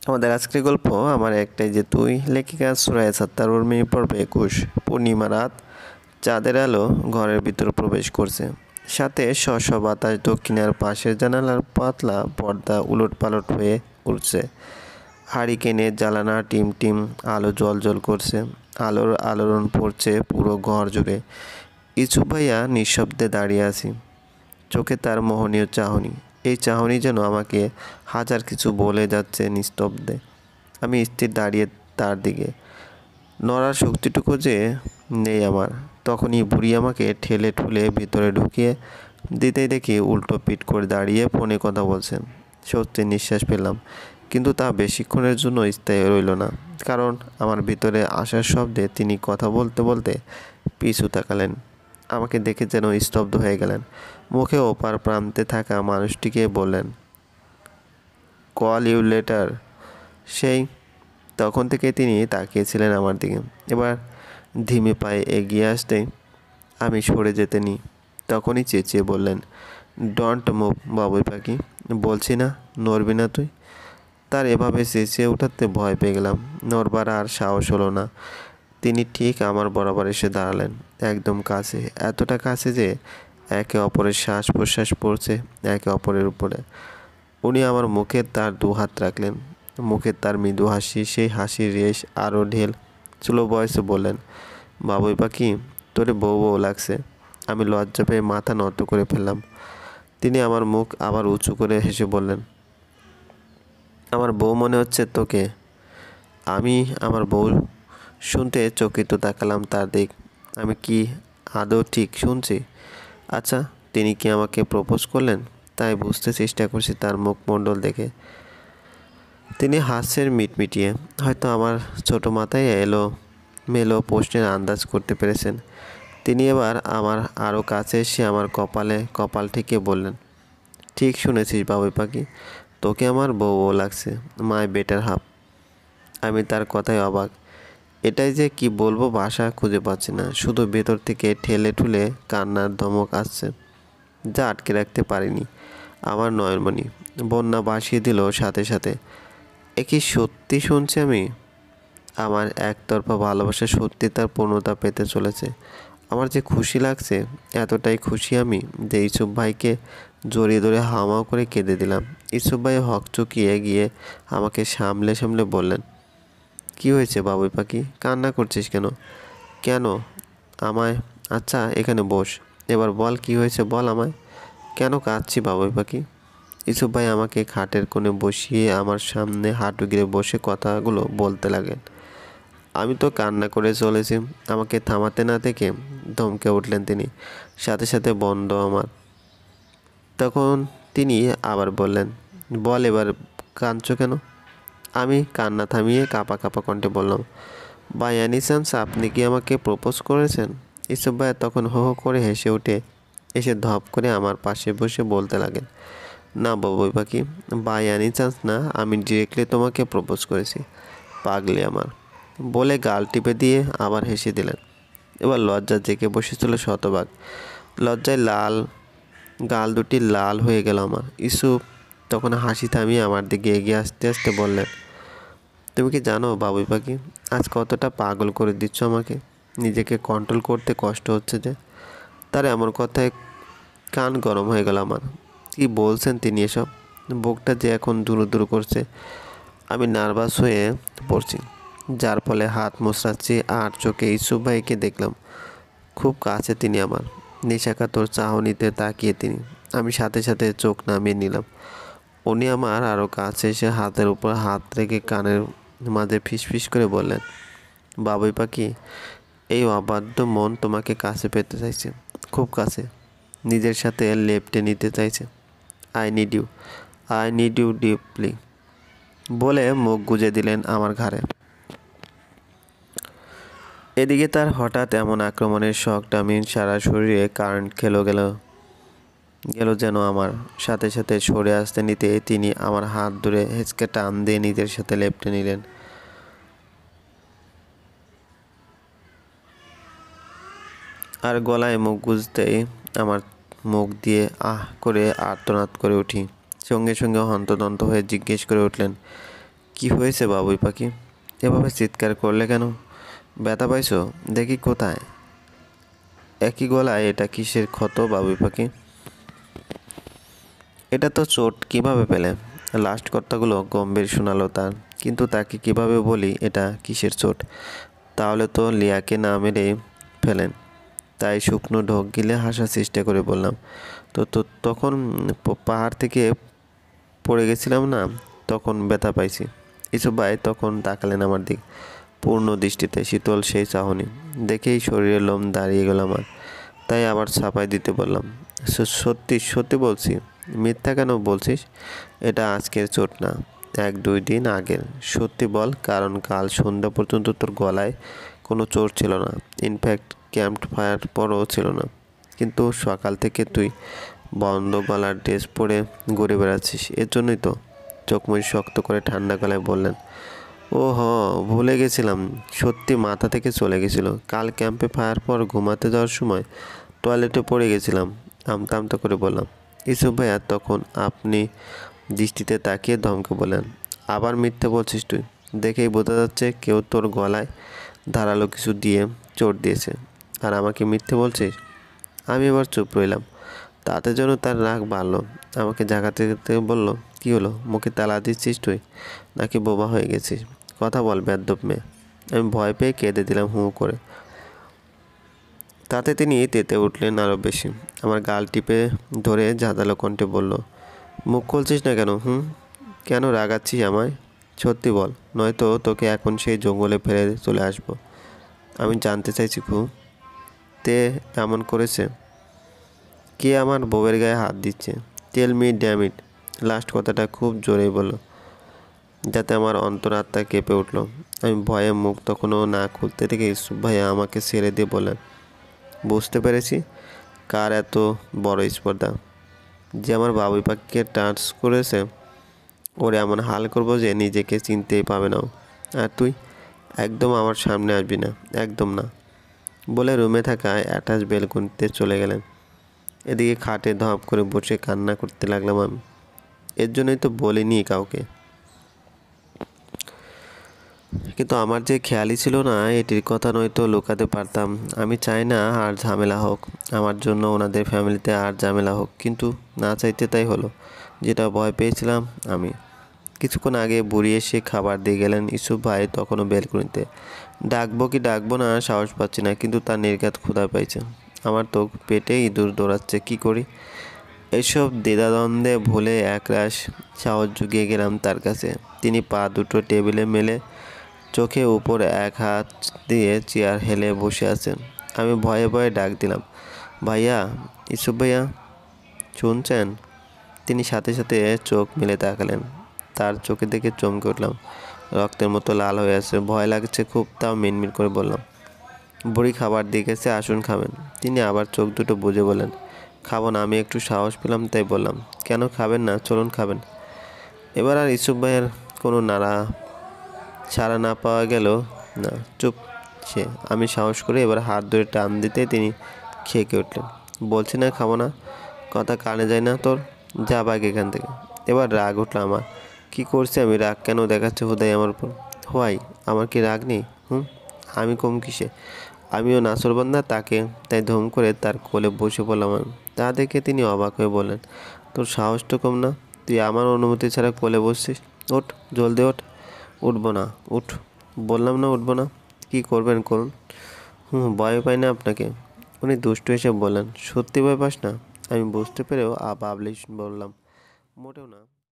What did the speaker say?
আমাদের আজকের গল্প আমার একটাই যে তুই, লেখিকা সুরাইয়া সাত্তার, উর্মি, পর্ব 21। পূর্ণিমা রাত, চাঁদের আলো ঘরের ভিতর প্রবেশ করছে, সাথে স্ব বাতাস দক্ষিণের পাশের জানালার পাতলা পর্দা উলটপালট হয়ে উঠছে। হারিকেনের জ্বালানা টিম টিম আলো জল করছে, আলোর আলোড়ন পড়ছে পুরো ঘর জুড়ে। ইসু ভাইয়া নিঃশব্দে দাঁড়িয়ে আছি, চোখে তার মোহনীয় চাহনি। এই চাহনি যেন আমাকে হাজার কিছু বলে যাচ্ছে নিস্তব্ধে। আমি স্থির দাঁড়িয়ে তার দিকে, নড়ার শক্তিটুকু যে নেই আমার। তখনই বুড়ি আমাকে ঠেলে ঠুলে ভিতরে ঢুকিয়ে দিতেই দেখি উল্টো পিঠ করে দাঁড়িয়ে ফোনে কথা বলছেন। সত্যি নিঃশ্বাস পেলাম, কিন্তু তা বেশিক্ষণের জন্য স্থায়ী রইল না, কারণ আমার ভিতরে আসার শব্দে তিনি কথা বলতে বলতে পিছু তাকালেন। আমাকে দেখে যেন স্তব্ধ হয়ে গেলেন। মুখে ওপার প্রান্তে থাকা মানুষটিকে বললেন, কল ইউ লেটার। সেই তখন থেকে তিনি তাকিয়েছিলেন আমার দিকে। এবার ধিমে পায়ে এগিয়ে আসতেই আমি সরে যেতে নিই, তখনই চেঁচিয়ে বললেন, ডোন্ট মুভ বাবুই পাখি, বলছি না নড়বি না তুই। তার এভাবে চেঁচিয়ে উঠাতে ভয় পেয়ে গেলাম, নড়বার আর সাহস হলো না। তিনি ঠিক আমার বরাবর এসে দাঁড়ালেন, একদম কাছে, এতটা কাছে যে একে অপরের শ্বাস প্রশ্বাস পড়ছে একে অপরের উপরে। উনি আমার মুখে তার দু হাত রাখলেন, মুখে তার মৃদু হাসি, সেই হাসির রেশ আরও ঢেল। স্লো ভয়েসে বললেন, বাবুই পাখি, তোরে বউ বউ লাগছে। আমি লজ্জা পেয়ে মাথা নত করে ফেললাম। তিনি আমার মুখ আবার উঁচু করে হেসে বললেন, আমার বউ মনে হচ্ছে তোকে? আমি আমার বউ শুনতে চকিত তাকালাম তার দিক। আমি কি আদৌ ঠিক শুনছি? আচ্ছা, তিনি কি আমাকে প্রপোজ করলেন? তাই বুঝতে চেষ্টা করছি তার মুখমণ্ডল দেখে। তিনি হাসছেন মিটমিটিয়ে, হয়তো আমার ছোট মাথায় এলো মেলো প্রশ্নের আন্দাজ করতে পেরেছেন। তিনি এবার আমার আরও কাছে এসে আমার কপালে কপাল ঠেকিয়ে বললেন, ঠিক শুনেছিস বাবুই পাখি, তোকে আমার বউ বউ লাগছে, মাই বেটার হাফ। আমি তার কথায় অবাক। এটাই যে কি বলবো ভাষা খুঁজে পাচ্ছি না, শুধু ভেতর থেকে ঠেলে ঠুলে কান্নার ধমক আসছে, যা আটকে রাখতে পারিনি। আমার নয়নমণি বন্যা ভাসিয়ে দিল সাথে সাথে। এ কি সত্যি শুনছি আমি? আমার একতরফা ভালোবাসা সত্যি তার পূর্ণতা পেতে চলেছে। আমার যে খুশি লাগছে, এতটাই খুশি আমি যে ইসুফ ভাইকে জড়িয়ে ধরে হামাও করে কেঁদে দিলাম। ইসুফ ভাই হকচকিয়ে গিয়ে আমাকে সামলে সামলে বললেন, কি হয়েছে বাবুই পাখি, কান্না করছিস কেন? কেন আমায়? আচ্ছা এখানে বস, এবার বল কি হয়েছে, বল আমায়। কেন কাঁদছি বাবুই পাখি? ইসুফ ভাই আমাকে খাটের কোণে বসিয়ে আমার সামনে হাঁটু গেড়ে বসে কথাগুলো বলতে লাগেন। আমি তো কান্না করে চলেছি। আমাকে থামাতে না থেকে ধমকে উঠলেন তিনি, সাথে সাথে বন্ধ আমার। তখন তিনি আবার বললেন, বল এবার কাঁদছো কেন? আমি কান্না থামিয়ে কাঁপা কাঁপা কণ্ঠে বললাম, বাই এনি চান্স আপনি কি আমাকে প্রপোজ করেছেন? ইসুফ ভাইয়া তখন হো হো করে হেসে উঠে এসে ধপ করে আমার পাশে বসে বলতে লাগেন, না বাবুই পাখি, বাই এনি চান্স না, আমি ডিরেক্টলি তোমাকে প্রপোজ করেছি, পাগলি আমার। বলে গাল টিপে দিয়ে আবার হেসে দিলেন। এবার লজ্জা জেগে বসেছিল শতভাগ। লজ্জায় লাল গাল দুটি লাল হয়ে গেল আমার। ইসুফ তখন হাসি থামিয়ে আমার দিকে এগিয়ে আসতে আসতে বললেন, তুমি কি জানো বাবুই পাখি, আজ কতটা পাগল করে দিচ্ছ আমাকে? নিজেকে কন্ট্রোল করতে কষ্ট হচ্ছে যে। তার এমন কথায় কান গরম হয়ে গেল আমার। কি বলছেন তিনি এসব? বুকটা যে এখন দুরু দুরু করছে। আমি নার্ভাস হয়ে পড়ছি, যার ফলে হাত মোছড়াচ্ছি আর চোখে ইসুফ ভাইকে দেখলাম। খুব কাছে তিনি আমার, নেশাকাতর চাহনিতে তাকিয়ে তিনি। আমি সাথে সাথে চোখ নামিয়ে নিলাম। উনি আমার আরও কাছে এসে হাতের উপর হাত রেখে কানের মাঝে ফিসফিস করে বললেন, বাবুই পাখি, এই অবাধ্য মন তোমাকে কাছে পেতে চাইছে, খুব কাছে, নিজের সাথে লেপ্টে নিতে চাইছে। আই নিড ইউ ডিপলি, বলে মুখ গুজে দিলেন আমার ঘাড়ে। এদিকে তার হঠাৎ এমন আক্রমণের শখটা আমি সারা শরীরে কারেন্ট গেল যেন আমার। সাথে সাথে সরে আসতে নিতে তিনি আমার হাত ধরে হেঁচকে টান দিয়ে নিজের সাথে লেপ্টে নিলেন। আর গলায় মুখ গুজতেই আমার মুখ দিয়ে আহ করে আর্তনাদ করে উঠি। সঙ্গে সঙ্গে হন্তদন্ত হয়ে জিজ্ঞেস করে উঠলেন, কি হয়েছে বাবুই পাখি? এভাবে চিৎকার করলে কেন? ব্যথা পাইছো? দেখি কোথায়? একই গলায় এটা কিসের ক্ষত বাবুই পাখি? এটা তো চোট কিভাবে পেলে? লাস্ট কথাগুলো গম্ভীর শোনালো তার, কিন্তু তাকে কিভাবে বলি এটা কিসের চোট? তাহলে তো লিয়াকে না মেরে ফেলেন। তাই শুকনো ঢোক গিলে হাসার চেষ্টা করে বললাম, তো তো তখন পাহাড় থেকে পড়ে গেছিলাম না, তখন ব্যথা পাইছি। ইসুফ ভাই তখন তাকালেন আমার দিক পূর্ণ দৃষ্টিতে, শীতল সেই চাহনি দেখেই শরীরের লোম দাঁড়িয়ে গেল আমার। তাই আবার ছাপাই দিতে বললাম, সত্যি সত্যি বলছি, মিথ্যা কেন বলছিস? এটা আজকের চোট না, 1-2 দিন আগের। সত্যি বল, কারণ কাল সন্ধ্যা পর্যন্ত তোর গলায় কোনো চোট ছিল না, ইনফ্যাক্ট ক্যাম্প ফায়ার পরও ছিল না, কিন্তু সকাল থেকে তুই বন্ধ গলার ড্রেস পরে ঘুরে বেড়াচ্ছিস। এর জন্যই তো। চোখমুখ শক্ত করে ঠান্ডা গলায় বললেন, ও হ, ভুলে গেছিলাম, সত্যি মাথা থেকে চলে গেছিল। কাল ক্যাম্পে ফায়ার পর ঘুমাতে যাওয়ার সময় টয়লেটে পড়ে গেছিলাম। আমতা আমতা করে বললাম। ইসুফ ভাইয়া তখন আপনি দৃষ্টিতে তাকিয়ে ধমকে বললেন, আবার মিথ্যে বলছিস তুই? দেখেই বোঝা যাচ্ছে কেউ তোর গলায় ধারালো কিছু দিয়ে চোট দিয়েছে, আর আমাকে মিথ্যে বলছিস? আমি এবার চুপ রইলাম। তাতে যেন তার রাগ বাড়লো, আমাকে জাগাতে বলল, কি হলো, মুখে তালা দিচ্ছিস তুই, নাকি বোবা হয়ে গেছিস? কথা বল বেয়াদ্দপ মেয়ে। আমি ভয় পেয়ে কেঁদে দিলাম হু করে। তাতে তিনি তেতে উঠলেন আরও বেশি। আমার গাল টিপে ধরে ঝাঁঝালো কণ্ঠে বলল, মুখ খুলছিস না কেন? কেন রাগাচ্ছিস আমায়? সত্যি বল, নয়তো তোকে এখন সেই জঙ্গলে ফেলে চলে আসবো। আমি জানতে চাইছি তে এমন করেছে? কে আমার বউয়ের গায়ে হাত দিচ্ছে? Tell me damn it. Last কথাটা খুব জোরে বলল, যাতে আমার অন্তরাত্মা কেঁপে উঠল। আমি ভয়ে মুখ তখনও না খুলতে থেকে ইউসুফ ভাইয়া আমাকে ছেড়ে দিয়ে বললেন, বুঝতে পেরেছি কার এত বড় স্পর্ধা, যে আমার বাবুই পাখিকে টাচ করেছে। ওর এমন হাল করবো যে নিজেকে চিনতেই পাবে না ও। আর তুই একদম আমার সামনে আসবি না, একদম না, বলে রুমে থাকা অ্যাটাচ বেলকনিতে চলে গেলেন। এদিকে খাটে ধপ করে বসে কান্না করতে লাগলাম আমি। এর জন্যই তো বলিনি কাউকে। কিন্তু আমার যে খেয়ালই ছিল না এটির কথা, নয়তো লুকাতে পারতাম। আমি চাই না আর ঝামেলা হোক, আমার জন্য ওনাদের ফ্যামিলিতে আর ঝামেলা হোক, কিন্তু না চাইতে তাই হলো। যেটা ভয় পেয়েছিলাম আমি। কিছুক্ষণ আগে বুড়ি এসে খাবার দিয়ে গেলেন। ইউসুফ ভাই তখনও বেলকনিতে। ডাকবো কি ডাকবো না সাহস পাচ্ছি না, কিন্তু তার নির্ঘাত ক্ষুধা পাইছে। আমার তো পেটে ইঁদুর দৌড়াচ্ছে, কি করি? এইসব দ্বিধাদ্বন্দ্বে ভুলে একরাশ সাহস জুগিয়ে গেলাম তার কাছে। তিনি পা দুটো টেবিলে মেলে চোখে উপর এক হাত দিয়ে চেয়ার হেলে বসে আছেন। আমি ভয়ে ভয়ে ডাক দিলাম, ভাইয়া, ইউসুফ ভাইয়া, শুনছেন? তিনি সাথে সাথে চোখ মেলে তাকালেন। তার চোখে দেখে চমকে উঠলাম। রক্তের মতো লাল হয়ে আছে, ভয় লাগছে খুব, তাও মিনমিন করে বললাম, বুড়ি খাবার দিয়ে গেছে, আসুন খাবেন। তিনি আবার চোখ দুটো বুজে বললেন, খাবো না। আমি একটু সাহস পেলাম, তাই বললাম, কেন খাবেন না? চলুন খাবেন। এবার আর ইউসুফ ভাইয়ের কোনো সাড়া না পাওয়া গেল না, চুপ সে। আমি সাহস করে এবার হাত ধরে টান দিতে তিনি খেয়ে উঠলেন। বলছি না খাবো না, কথা কানে যায় না তোর? যা বাগ এখান থেকে। এবার রাগ উঠলো আমার। কি করছি আমি? রাগ কেন দেখাচ্ছে হুদাই আমার উপর? হোয়াই? আমার কি রাগ নেই? আমি কম কিসে? আমিও নাসরবান্দা তাকে, তাই ধুম করে তার কোলে বসে পড়লাম আমি। তা দেখে তিনি অবাক হয়ে বললেন, তোর সাহস তো কম না, তুই আমার অনুমতি ছাড়া কোলে বসছিস? ওঠ, জলদি ওঠ। উঠবো না। উঠ, বললাম না উঠবো না। কি করবেন করুন। ভয় পাই না আপনাকে। উনি দুষ্টু এসে বললেন, সত্যি ভয় পাস না? আমি বুঝতে পেরেও ভাবলেই বললাম, মোটেও না।